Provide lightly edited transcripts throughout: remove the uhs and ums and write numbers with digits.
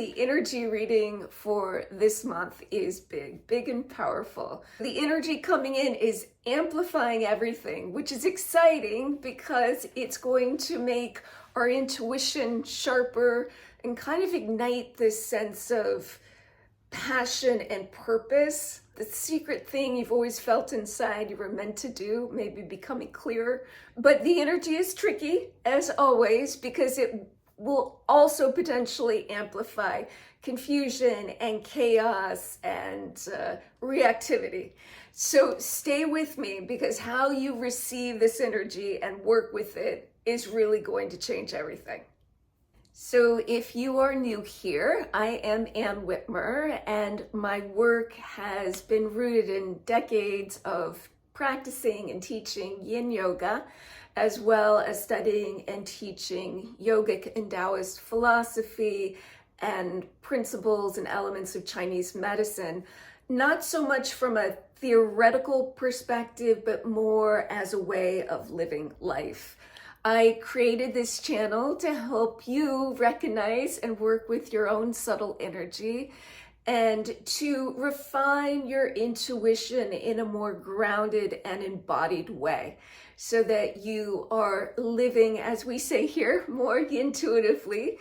The energy reading for this month is big and powerful. The energy coming in is amplifying everything, which is exciting because it's going to make our intuition sharper and kind of ignite this sense of passion and purpose. The secret thing you've always felt inside you were meant to do, maybe becoming clearer. But the energy is tricky, as always, because it will also potentially amplify confusion and chaos and reactivity. So stay with me, because how you receive this energy and work with it is really going to change everything. So if you are new here, I am Ann Whitmer, and my work has been rooted in decades of practicing and teaching Yin Yoga, as well as studying and teaching yogic and Taoist philosophy and principles and elements of Chinese medicine, not so much from a theoretical perspective, but more as a way of living life. I created this channel to help you recognize and work with your own subtle energy and to refine your intuition in a more grounded and embodied way, so that you are living, as we say here, more intuitively,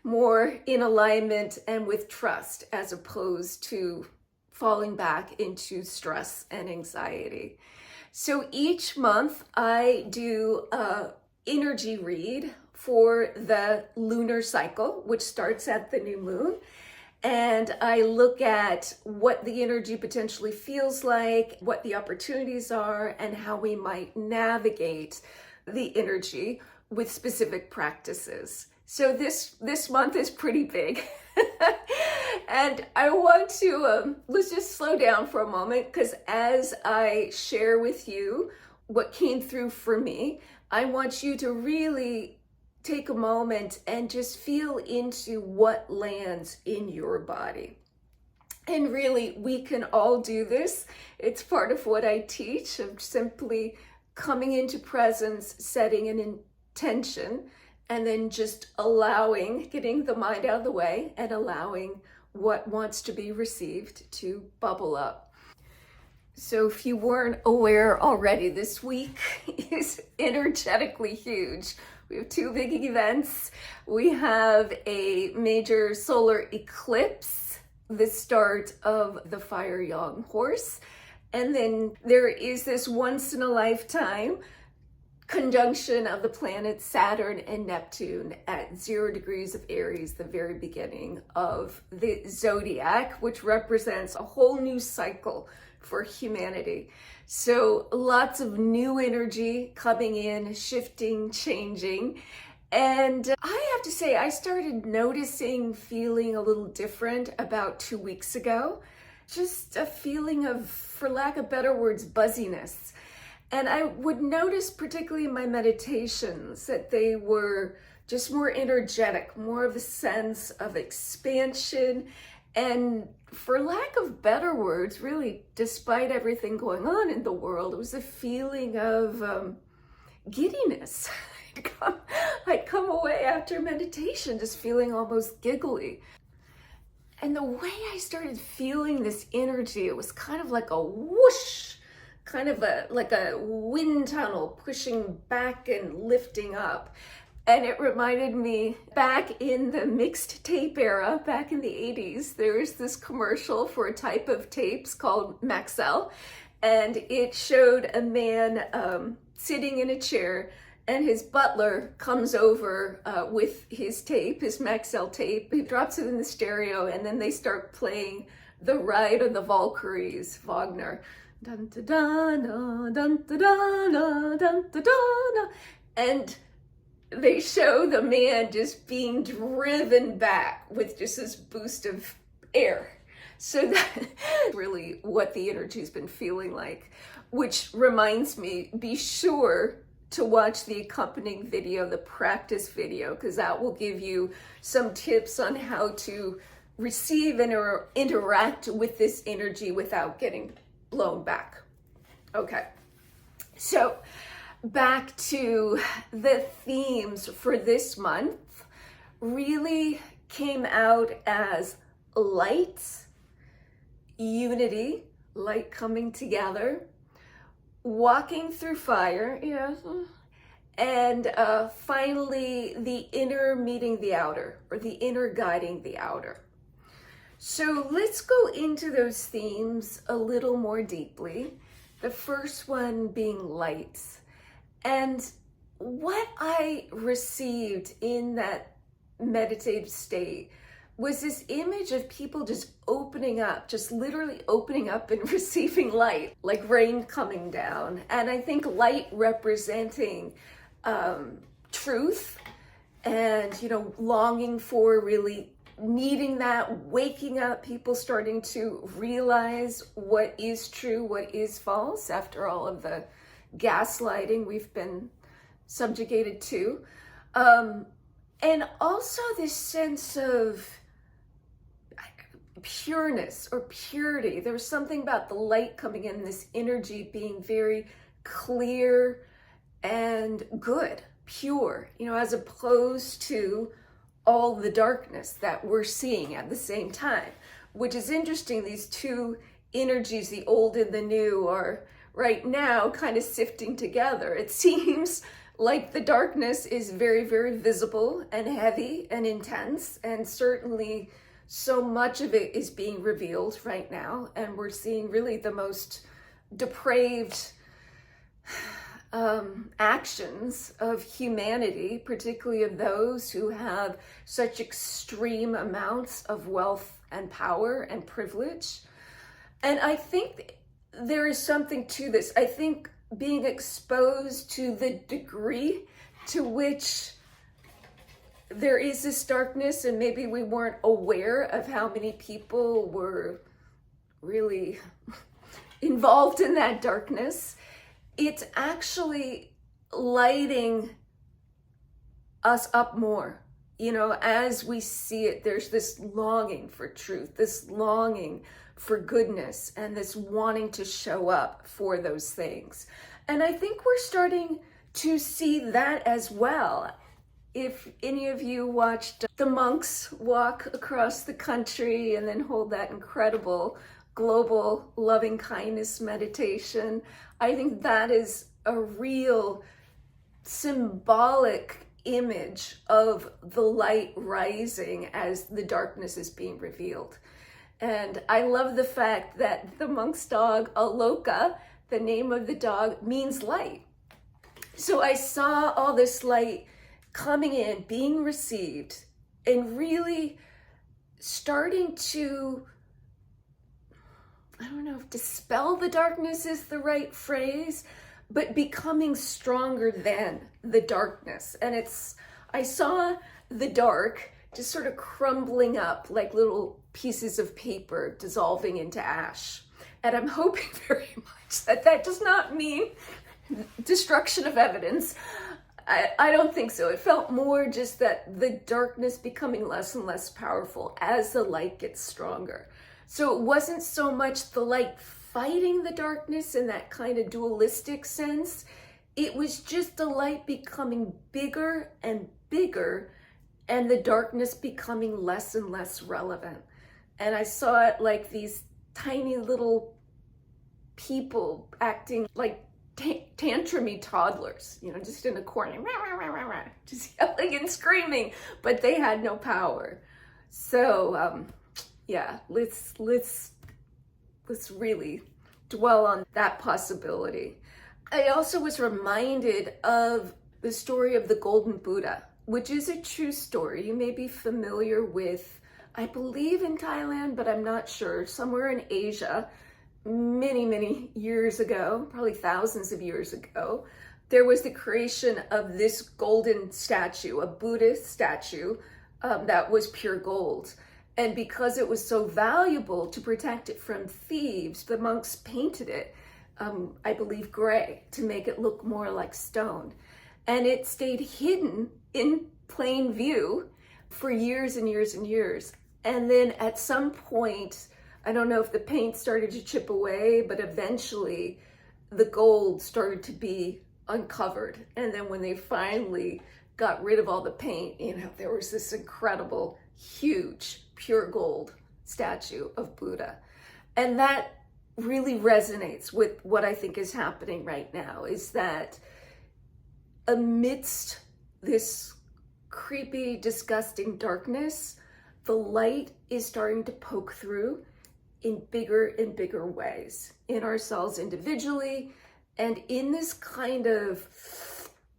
more in alignment and with trust, as opposed to falling back into stress and anxiety. So each month I do a energy read for the lunar cycle, which starts at the new moon. And I look at what the energy potentially feels like, what the opportunities are, and how we might navigate the energy with specific practices. So this month is pretty big. And I want to, let's just slow down for a moment, because as I share with you what came through for me, I want you to really take a moment and just feel into what lands in your body. And really, we can all do this. It's part of what I teach, of simply coming into presence, setting an intention, and then just allowing, getting the mind out of the way and allowing what wants to be received to bubble up. So if you weren't aware already, this week is energetically huge. We have two big events. We have a major solar eclipse, the start of the fire yang horse. And then there is this once in a lifetime conjunction of the planets Saturn and Neptune at 0 degrees of Aries, the very beginning of the zodiac, which represents a whole new cycle for humanity. So lots of new energy coming in, shifting, changing. And I have to say, I started noticing, feeling a little different about 2 weeks ago. Just a feeling of, for lack of better words, buzziness. And I would notice, particularly in my meditations, that they were just more energetic, more of a sense of expansion. And for lack of better words, really, despite everything going on in the world, it was a feeling of giddiness. I'd come away after meditation just feeling almost giggly. And the way I started feeling this energy, it was kind of like a whoosh, kind of like a wind tunnel pushing back and lifting up. And it reminded me, back in the mixed tape era, back in the 80s, there was this commercial for a type of tapes called Maxell, and it showed a man sitting in a chair, and his butler comes over with his tape, his Maxell tape. He drops it in the stereo, and then they start playing The Ride of the Valkyries, Wagner. Dun da da da dun da da dun da da, and they show the man just being driven back with just this boost of air. So that's really what the energy's been feeling like, which reminds me, be sure to watch the accompanying video, the practice video, because that will give you some tips on how to receive and interact with this energy without getting blown back. Okay, so back to the themes for this month. Really came out as light, unity, light coming together, walking through fire, and finally the inner meeting the outer, or the inner guiding the outer. So let's go into those themes a little more deeply. The first one being light. And what I received in that meditative state was this image of people just opening up, just literally opening up and receiving light, like rain coming down. And I think light representing truth and, longing for really needing that, waking up, people starting to realize what is true, what is false after all of the gaslighting we've been subjugated to. And also this sense of pureness or purity. There was something about the light coming in, this energy being very clear and good, pure, as opposed to all the darkness that we're seeing at the same time, which is interesting. These two energies, the old and the new, are right now kind of sifting together. It seems like the darkness is very, very visible and heavy and intense, and certainly so much of it is being revealed right now, and we're seeing really the most depraved actions of humanity, particularly of those who have such extreme amounts of wealth and power and privilege. And I think there is something to this. I think being exposed to the degree to which there is this darkness, and maybe we weren't aware of how many people were really involved in that darkness, it's actually lighting us up more. As we see it, there's this longing for truth, this longing for goodness, and this wanting to show up for those things. And I think we're starting to see that as well. If any of you watched the monks walk across the country and then hold that incredible global loving kindness meditation, I think that is a real symbolic image of the light rising as the darkness is being revealed. And I love the fact that the monk's dog, Aloka, the name of the dog, means light. So I saw all this light coming in, being received, and really starting to, I don't know if dispel the darkness is the right phrase, but becoming stronger than the darkness. And I saw the dark just sort of crumbling up like little pieces of paper dissolving into ash. And I'm hoping very much that does not mean destruction of evidence. I don't think so. It felt more just that the darkness becoming less and less powerful as the light gets stronger. So it wasn't so much the light fighting the darkness in that kind of dualistic sense. It was just the light becoming bigger and bigger, and the darkness becoming less and less relevant. And I saw it like these tiny little people acting like tantrumy toddlers, just in a corner, just yelling and screaming, but they had no power. So let's really dwell on that possibility. I also was reminded of the story of the Golden Buddha, which is a true story. You may be familiar with, I believe in Thailand, but I'm not sure, somewhere in Asia, many, many years ago, probably thousands of years ago, there was the creation of this golden statue, a Buddhist statue that was pure gold. And because it was so valuable to protect it from thieves, the monks painted it, I believe, gray to make it look more like stone. And it stayed hidden in plain view for years and years and years. And then at some point, I don't know if the paint started to chip away, but eventually the gold started to be uncovered. And then when they finally got rid of all the paint, there was this incredible huge pure gold statue of Buddha. And that really resonates with what I think is happening right now, is that amidst this creepy, disgusting darkness, the light is starting to poke through in bigger and bigger ways in ourselves individually, and in this kind of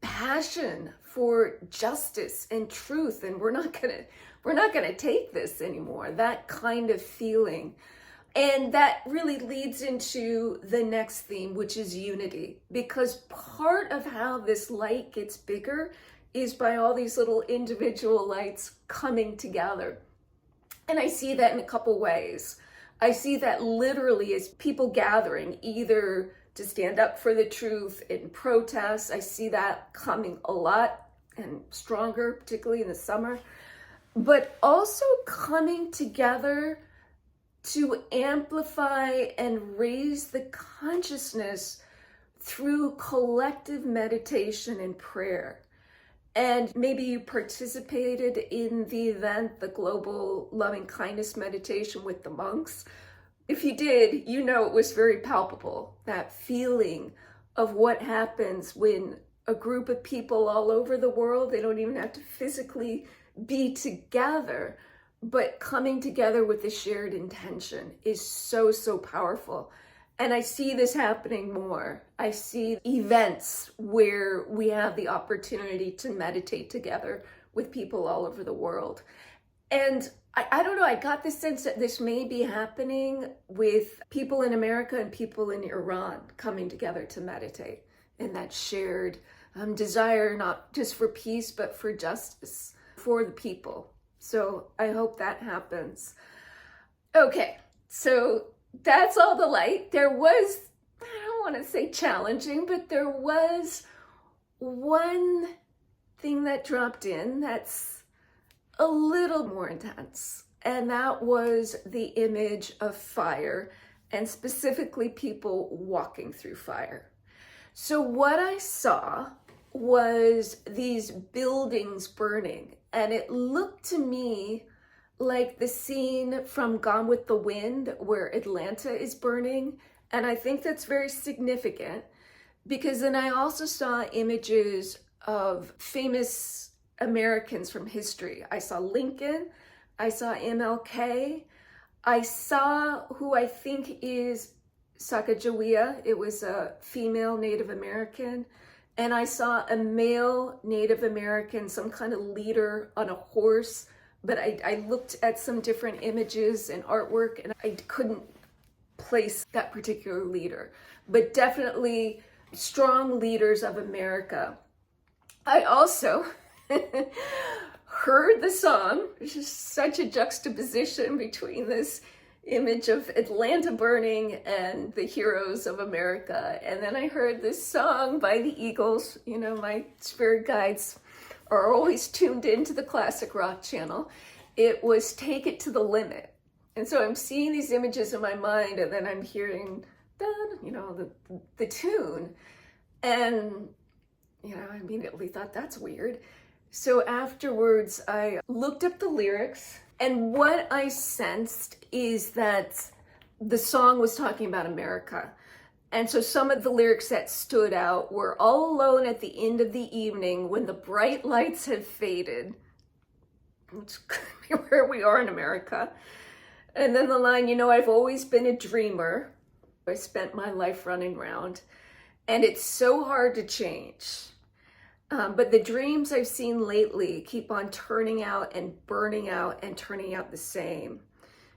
passion for justice and truth. And we're not gonna take this anymore, that kind of feeling. And that really leads into the next theme, which is unity, because part of how this light gets bigger is by all these little individual lights coming together. And I see that in a couple ways. I see that literally as people gathering, either to stand up for the truth in protests. I see that coming a lot and stronger, particularly in the summer, but also coming together to amplify and raise the consciousness through collective meditation and prayer. And maybe you participated in the event, the Global Loving Kindness Meditation with the monks. If you did, you know it was very palpable, that feeling of what happens when a group of people all over the world, they don't even have to physically be together, but coming together with a shared intention is so, so powerful. And I see this happening more. I see events where we have the opportunity to meditate together with people all over the world. And I don't know, I got the sense that this may be happening with people in America and people in Iran coming together to meditate, and that shared desire, not just for peace, but for justice for the people. So I hope that happens. Okay, so that's all the light. There was, I don't want to say challenging, but there was one thing that dropped in that's a little more intense. And that was the image of fire, and specifically people walking through fire. So what I saw was these buildings burning, and it looked to me like the scene from Gone with the Wind where Atlanta is burning. And I think that's very significant, because then I also saw images of famous Americans from history. I saw Lincoln, I saw MLK, I saw who I think is Sacagawea. It was a female Native American. And I saw a male Native American, some kind of leader on a horse. But I looked at some different images and artwork, and I couldn't place that particular leader. But definitely strong leaders of America. I also heard the song, which is such a juxtaposition between this image of Atlanta burning and the heroes of America. And then I heard this song by the Eagles. You know, my spirit guides are always tuned into the classic rock channel. It was Take It to the Limit. And so I'm seeing these images in my mind, and then I'm hearing, you know, the tune. And, you know, I immediately thought, that's weird. So afterwards, I looked up the lyrics, and what I sensed is that the song was talking about America. And so some of the lyrics that stood out were, all alone at the end of the evening when the bright lights have faded, which could be where we are in America. And then the line, you know, I've always been a dreamer. I spent my life running around, and it's so hard to change. But the dreams I've seen lately keep on turning out and burning out and turning out the same.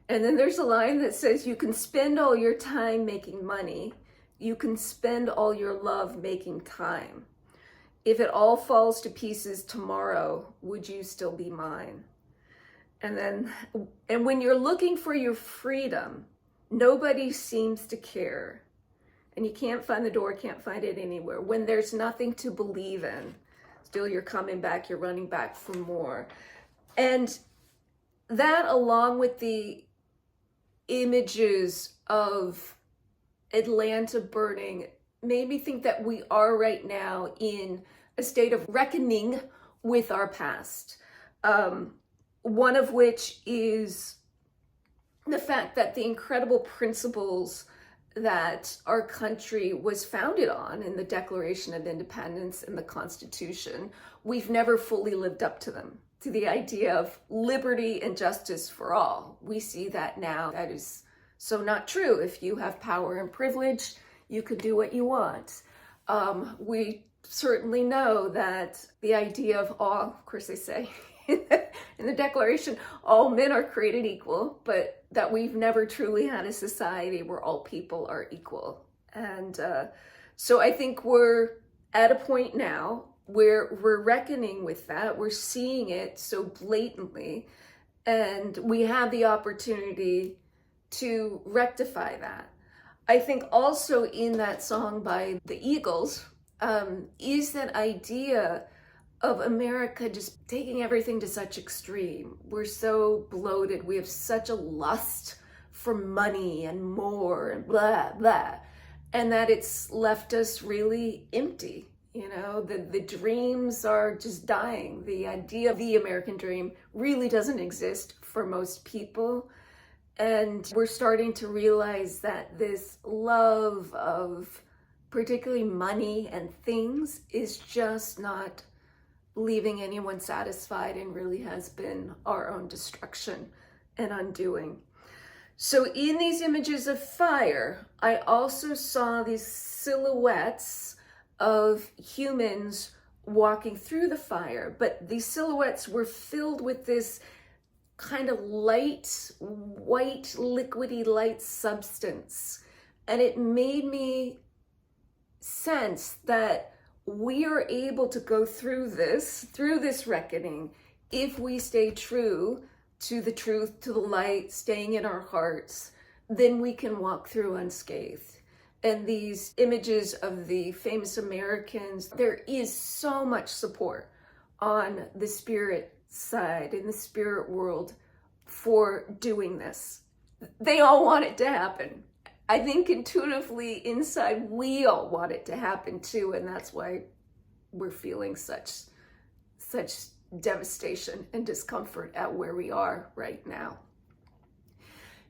And then there's a line that says, you can spend all your time making money. You can spend all your love making time. If it all falls to pieces tomorrow, would you still be mine? And when you're looking for your freedom, nobody seems to care. And you can't find the door, can't find it anywhere. When there's nothing to believe in, still you're coming back, you're running back for more. And that, along with the images of Atlanta burning, made me think that we are right now in a state of reckoning with our past. one of which is the fact that the incredible principles that our country was founded on in the Declaration of Independence and the Constitution, we've never fully lived up to them, to the idea of liberty and justice for all. We see that now. That is so not true. If you have power and privilege, you could do what you want. We certainly know that the idea of all, of course they say in the Declaration, all men are created equal, but that we've never truly had a society where all people are equal. And so I think we're at a point now where we're reckoning with that. We're seeing it so blatantly, and we have the opportunity to rectify that. I think also in that song by the Eagles is that idea of America just taking everything to such extreme. We're so bloated. We have such a lust for money and more and blah, blah. And that it's left us really empty. You know, the dreams are just dying. The idea of the American dream really doesn't exist for most people. And we're starting to realize that this love of particularly money and things is just not leaving anyone satisfied, and really has been our own destruction and undoing. So in these images of fire, I also saw these silhouettes of humans walking through the fire, but these silhouettes were filled with this kind of light, white, liquidy light substance. And it made me sense that we are able to go through this reckoning, if we stay true to the truth, to the light, staying in our hearts, then we can walk through unscathed. And these images of the famous Americans, there is so much support on the spirit side, in the spirit world, for doing this. They all want it to happen. I think intuitively inside, we all want it to happen too, and that's why we're feeling such devastation and discomfort at where we are right now.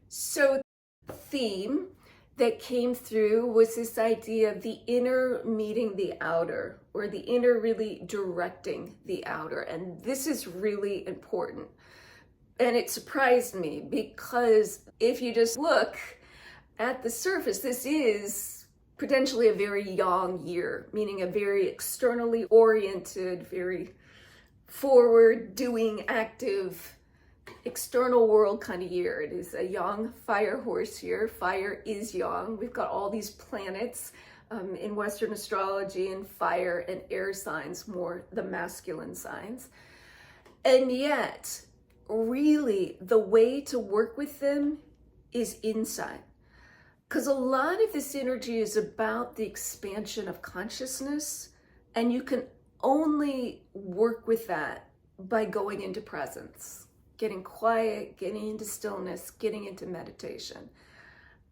So the theme that came through was this idea of the inner meeting the outer, or the inner really directing the outer, and this is really important. And it surprised me, because if you just look at the surface, this is potentially a very yang year, meaning a very externally oriented, very forward doing, active, external world kind of year. It is a yang fire horse year. Fire is yang. We've got all these planets in Western astrology, and fire and air signs, more the masculine signs. And yet, really, the way to work with them is inside. Because a lot of this energy is about the expansion of consciousness, and you can only work with that by going into presence, getting quiet, getting into stillness, getting into meditation.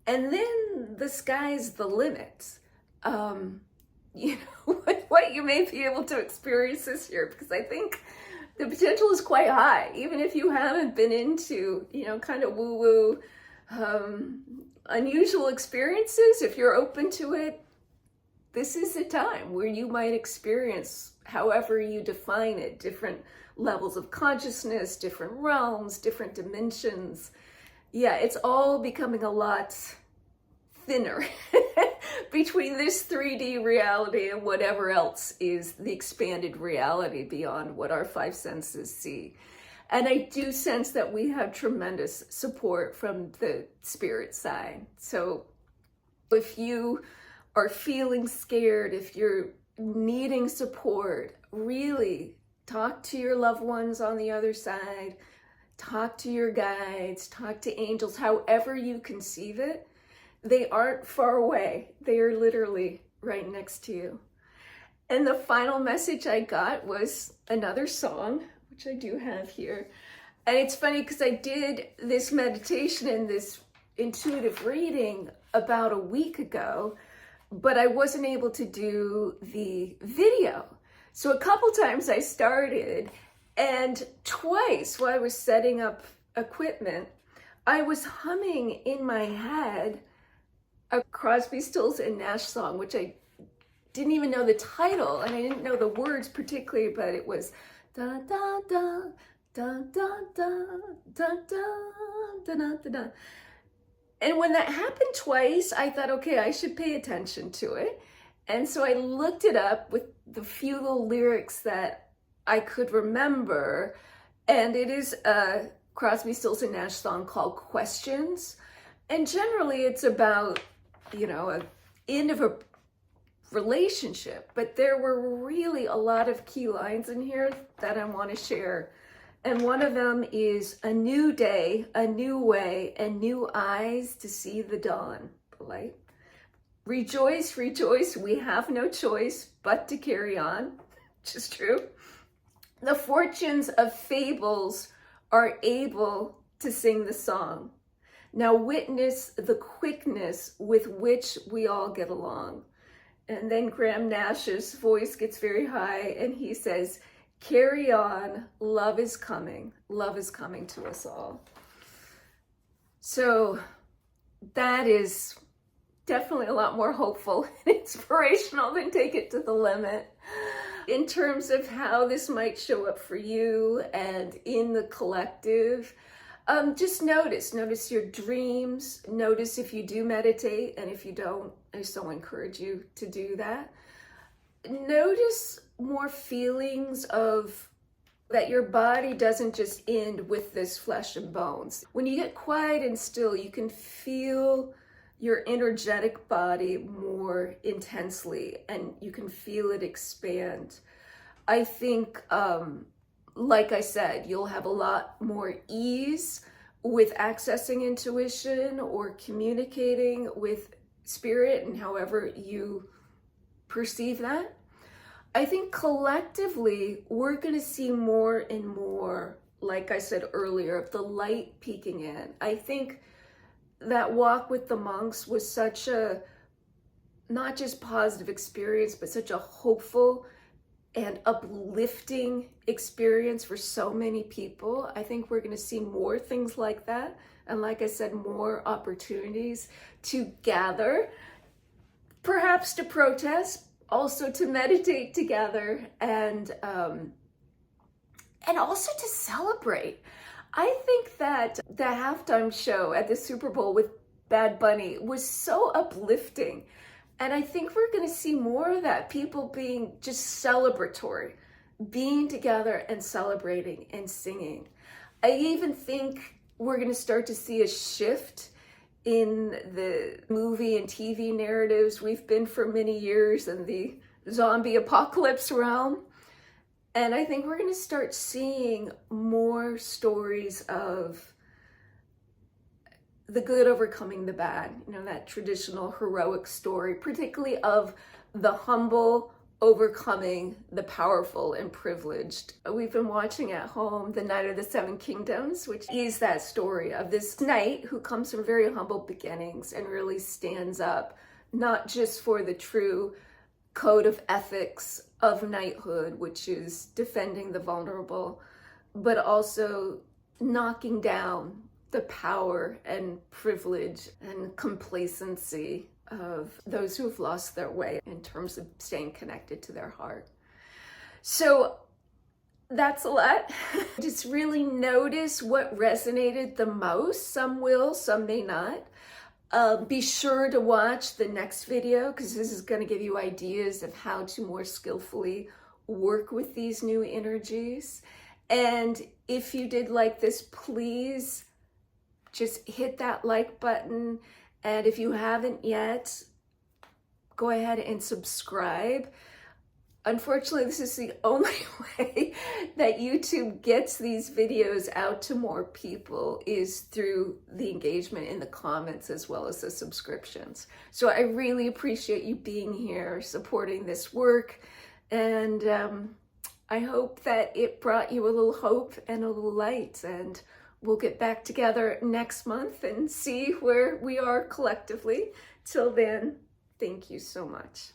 And then the sky's the limit. You know, what you may be able to experience this year, because I think the potential is quite high, even if you haven't been into, you know, kind of woo-woo, unusual experiences. If you're open to it, this is a time where you might experience, however you define it, different levels of consciousness, different realms, different dimensions. Yeah, it's all becoming a lot thinner between this 3D reality and whatever else is the expanded reality beyond what our five senses see. And I do sense that we have tremendous support from the spirit side. So if you are feeling scared, if you're needing support, really talk to your loved ones on the other side, talk to your guides, talk to angels, however you conceive it. They aren't far away. They are literally right next to you. And the final message I got was another song, which I do have here. And it's funny because I did this meditation and this intuitive reading about a week ago, but I wasn't able to do the video. So a couple times I started And twice while I was setting up equipment, I was humming in my head a Crosby, Stills and Nash song, which I didn't even know the title and I didn't know the words particularly, but it was da da da da da da da da da da da. And when that happened twice, I thought, okay, I should pay attention to it. And so I looked it up with the few little lyrics that I could remember. And it is a Crosby, Stills and Nash song called Questions. And generally it's about, an end of a relationship. But there were really a lot of key lines in here that I want to share. And one of them is a new day, a new way, and new eyes to see the dawn. Polite. Rejoice, rejoice, we have no choice but to carry on, which is true. The fortunes of fables are able to sing the song. Now witness the quickness with which we all get along. And then Graham Nash's voice gets very high and he says, carry on, love is coming to us all. So that is definitely a lot more hopeful and inspirational than Take It to the Limit in terms of how this might show up for you and in the collective. Just notice your dreams, notice if you do meditate, and if you don't, I so encourage you to do that. Notice more feelings of that your body doesn't just end with this flesh and bones. When you get quiet and still, you can feel your energetic body more intensely and you can feel it expand. I think, like I said, you'll have a lot more ease with accessing intuition or communicating with spirit and however you perceive that. I think collectively, we're going to see more and more, like I said earlier, of the light peeking in. I think that walk with the monks was such a, not just positive experience, but such a hopeful and uplifting experience for so many people. I think we're going to see more things like that. And like I said, more opportunities to gather, perhaps to protest, also to meditate together, and also to celebrate. I think that the halftime show at the Super Bowl with Bad Bunny was so uplifting. And I think we're going to see more of that, people being just celebratory, being together and celebrating and singing. I even think we're going to start to see a shift in the movie and TV narratives we've been for many years in the zombie apocalypse realm. And I think we're going to start seeing more stories of the good overcoming the bad, that traditional heroic story, particularly of the humble overcoming the powerful and privileged. We've been watching at home The Knight of the Seven Kingdoms, which is that story of this knight who comes from very humble beginnings and really stands up, not just for the true code of ethics of knighthood, which is defending the vulnerable, but also knocking down the power and privilege and complacency of those who have lost their way in terms of staying connected to their heart. So that's a lot. Just really notice what resonated the most. Some will, some may not. Be sure to watch the next video because this is going to give you ideas of how to more skillfully work with these new energies. And if you did like this, please just hit that like button. And if you haven't yet, go ahead and subscribe. Unfortunately, this is the only way that YouTube gets these videos out to more people is through the engagement in the comments as well as the subscriptions. So I really appreciate you being here, supporting this work. And I hope that it brought you a little hope and a little light. And we'll get back together next month and see where we are collectively. Till then, thank you so much.